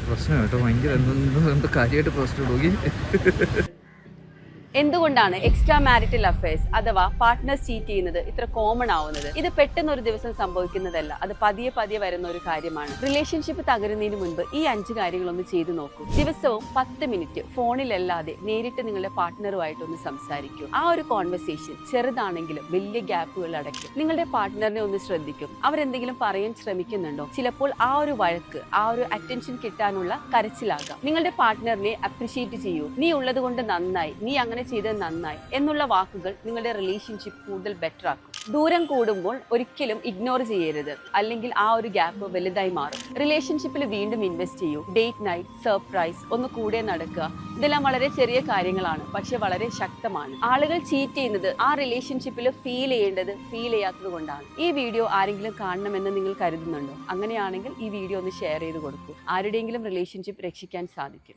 പ്രശ്നം കേട്ടോ, ഭയങ്കര എന്തെന്തോ കാര്യമായിട്ട് പ്രശ്നം നോക്കി. എന്തുകൊണ്ടാണ് എക്സ്ട്രാ മാരിറ്റൽ അഫയേഴ്സ് അഥവാ പാർട്ട്നേഴ്സ് ചീറ്റ് ചെയ്യുന്നത് ഇത്ര കോമൺ ആവുന്നത്? ഇത് പെട്ടെന്ന് ഒരു ദിവസം സംഭവിക്കുന്നതല്ല, അത് പതിയെ പതിയെ വരുന്ന ഒരു കാര്യമാണ്. റിലേഷൻഷിപ്പ് തകരുന്നതിന് മുൻപ് ഈ 5 കാര്യങ്ങളൊന്ന് ചെയ്തു നോക്കൂ. ദിവസവും 10 മിനിറ്റ് ഫോണിലല്ലാതെ നേരിട്ട് നിങ്ങളുടെ പാർട്ട്ണറുമായിട്ടൊന്ന് സംസാരിക്കൂ. ആ ഒരു കോൺവെർസേഷൻ ചെറുതാണെങ്കിലും വലിയ ഗ്യാപ്പുകൾ അടയ്ക്കും. നിങ്ങളുടെ പാർട്ട്ണറിനെ ഒന്ന് ശ്രദ്ധിക്കും. അവരെന്തെങ്കിലും പറയാൻ ശ്രമിക്കുന്നുണ്ടോ? ചിലപ്പോൾ ആ ഒരു വഴക്ക്, ആ ഒരു അറ്റൻഷൻ കിട്ടാനുള്ള കരച്ചിലാകാം. നിങ്ങളുടെ പാർട്ട്ണറിനെ അപ്രിഷിയേറ്റ് ചെയ്യൂ. നീ ഉള്ളത് കൊണ്ട് നന്നായി, നീ അങ്ങനെ ചെയ്തത് നന്നായി എന്നുള്ള വാക്കുകൾ നിങ്ങളുടെ റിലേഷൻഷിപ്പ് കൂടുതൽ ബെറ്റർ ആക്കും. ദൂരം കൂടുമ്പോൾ ഒരിക്കലും ഇഗ്നോർ ചെയ്യരുത്, അല്ലെങ്കിൽ ആ ഒരു ഗ്യാപ്പ് വലുതായി മാറും. റിലേഷൻഷിപ്പിൽ വീണ്ടും ഇൻവെസ്റ്റ് ചെയ്യൂ. ഡേറ്റ് നൈറ്റ്, സർപ്രൈസ്, ഒന്ന് കൂടെ നടക്കുക. ഇതെല്ലാം വളരെ ചെറിയ കാര്യങ്ങളാണ്, പക്ഷെ വളരെ ശക്തമാണ്. ആളുകൾ ചീറ്റ് ചെയ്യുന്നത് ആ റിലേഷൻഷിപ്പിൽ ഫീൽ ചെയ്യാത്തത് കൊണ്ടാണ്. ഈ വീഡിയോ ആരെങ്കിലും കാണണമെന്ന് നിങ്ങൾ കരുതുന്നുണ്ടോ? അങ്ങനെയാണെങ്കിൽ ഈ വീഡിയോ ഒന്ന് ഷെയർ ചെയ്ത് കൊടുക്കൂ. ആരുടെയെങ്കിലും റിലേഷൻഷിപ്പ് രക്ഷിക്കാൻ സാധിക്കും.